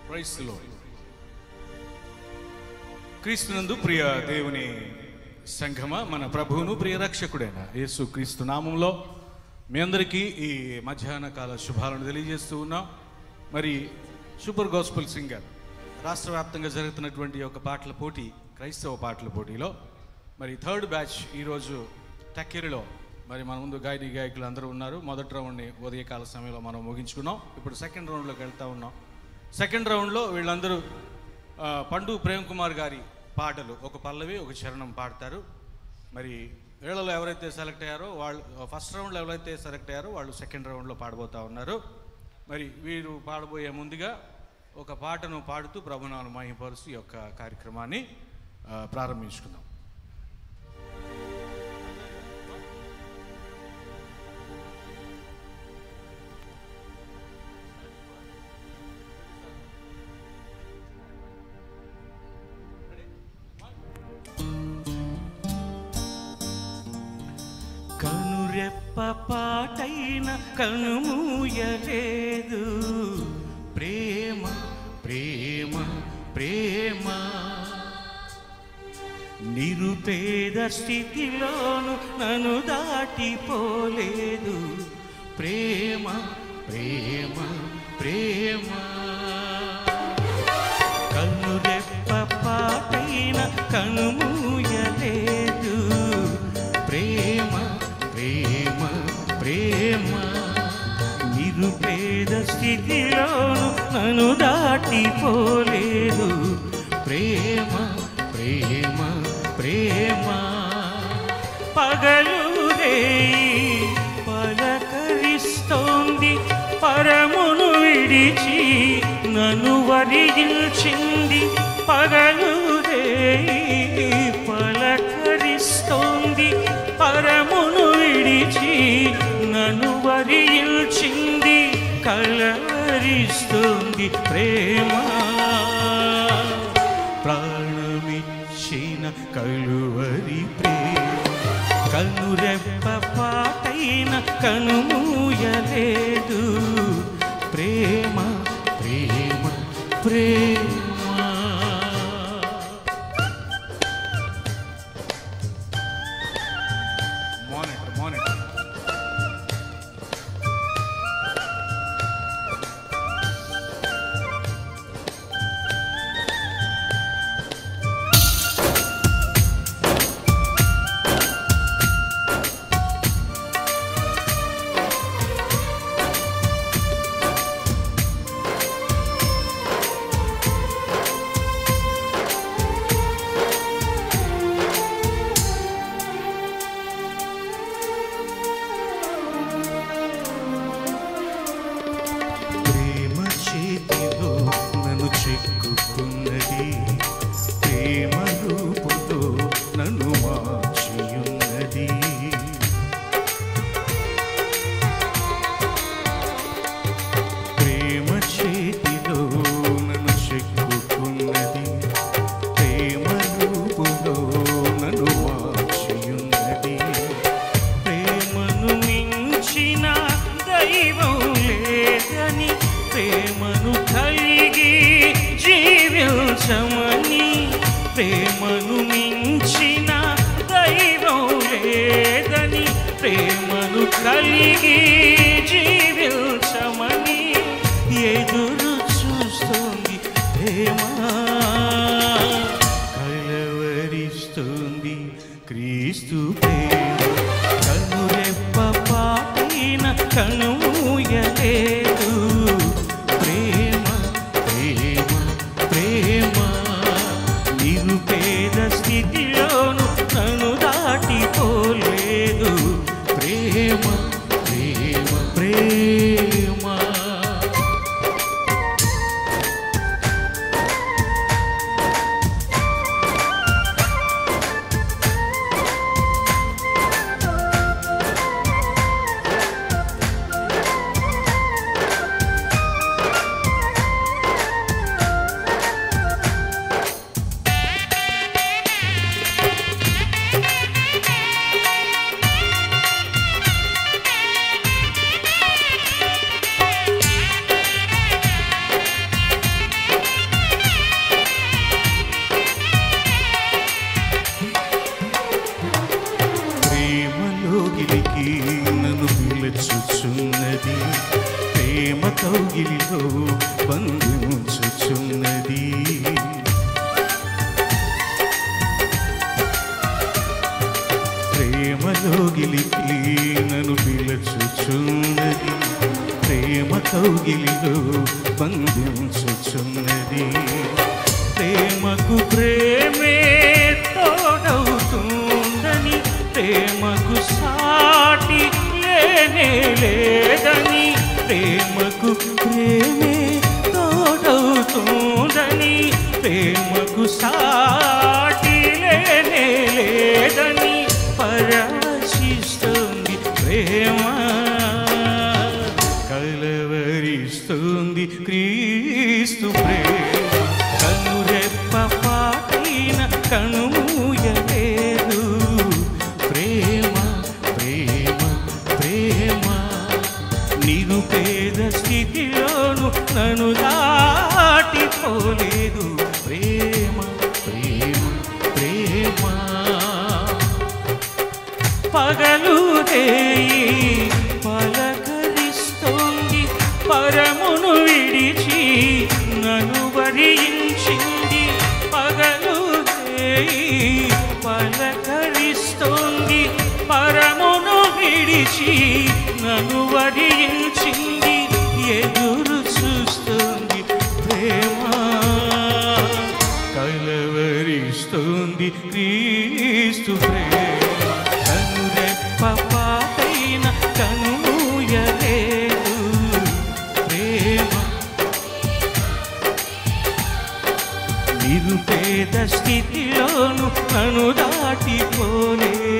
Praise the lord. క్రీస్తునందు ప్రియ దేవుని సంఘమ, మన ప్రభువును ప్రియ రక్షకుడైన యేసు క్రీస్తు నామంలో మీ అందరికీ ఈ మధ్యాహ్న కాల శుభాలను తెలియజేస్తూ ఉన్నాం. మరి సూపర్ గాస్పుల్ సింగర్ రాష్ట్ర వ్యాప్తంగా జరుగుతున్నటువంటి ఒక పాటల పోటీ, క్రైస్తవ పాటల పోటీలో మరి థర్డ్ బ్యాచ్ ఈరోజు టక్కెరిలో మరి మన ముందు గాయకులు అందరూ ఉన్నారు. మొదటి రౌండ్ని ఉదయకాల సమయంలో మనం ముగించుకున్నాం. ఇప్పుడు సెకండ్ రౌండ్లోకి వెళ్తూ ఉన్నాం. సెకండ్ రౌండ్లో వీళ్ళందరూ పండు ప్రేమ్ కుమార్ గారి పాటలు, ఒక పల్లవి ఒక చరణం పాడతారు. మరి వీళ్ళలో ఎవరైతే సెలెక్ట్ అయ్యారో వాళ్ళు ఫస్ట్ రౌండ్లో ఎవరైతే సెలెక్ట్ అయ్యారో వాళ్ళు సెకండ్ రౌండ్లో పాడబోతూ ఉన్నారు. మరి వీరు పాడబోయే ముందుగా ఒక పాటను పాడుతూ ప్రభునామమును మహిమపరుస్తూ ఈ యొక్క కార్యక్రమాన్ని ప్రారంభించుకుందాం. కనురెప్ప పాటైన కనుమూయలేదు, ప్రేమ ప్రేమ ప్రేమ. నిరుపేద స్థితిలోను నన్ను దాటిపోలేదు, ప్రేమ ప్రేమ ప్రేమ. కనురెప్ప పాటైన కనుమూయలేదు, ప్రేమ ప్రేమ ప్రేమ. నిరుపేద స్థితిలోను నన్ను దాటిపోలేదు, ప్రేమ ప్రేమ ప్రేమ. పగలు రేయి పలకరిస్తోంది, పరమును విడిచి నన్ను వరిగించింది. పగలు రేయి పలకరిస్తోంది, పరమును విడిచి నన్ను వరించింది. కలవరిస్తుంది ప్రేమ, ప్రాణమిచ్చిన కలువరి ప్రేమ. కనురెప్ప పాటైన కనుమూయలేదు, ప్రేమ ప్రేమ ప్రేమ. ప్రేమను మించిన దైవం లేదని, ప్రేమను కలిగి జీవించమని ఎదురు చూస్తుంది ప్రేమ. కలవరిస్తుంది క్రీస్తు ప్రేమ. కనురెప్ప పాటైన కనుమూయలేదు, ప్రేమ ప్రేమ ప్రేమ. నిరుపేద స్థితిలోను నన్ను దాటిపోలేదు, ప్రేమ ప్రేమ బంధించుచున్నది. ప్రేమలో గిలికి నన్ను పిలుచుచున్నది, ప్రేమ కౌగిలిలో బంధించుచున్నది. ప్రేమకు ప్రేమే తోడవుతుందని, ప్రేమకు సాటి లేనే లేదని, ప్రేమకు ప్రేమే తోడవుతుందని, ప్రేమకు సాటి లేనే లేదని పరవశిస్తుంది ప్రేమ, కలవరిస్తుంది క్రీస్తు ప్రేమ. కనురెప్ప పాటిన కనుమూయలేదు ప్రేమ ప్రేమ ప్రేమ. నిరుపేద స్థితిలోను నన్ను దాటిపోలేదు ప్రేమ ప్రేమ ప్రేమ. పగలు రేయి పలకరిస్తోంది, పరమును విడిచి నన్ను వరించింది. పగలు రేయి పలకరిస్తోంది, పరమును విడిచి నన్ను వరించింది. ఎదురు చూస్తుంది ప్రేమ, కలవరిస్తుంది క్రీస్తు ప్రేమ. కనురెప్ప పాటైన కనుమూయలేదు ప్రేమ. నిరుపేద స్థితిలోను నన్ను దాటిపోలేదు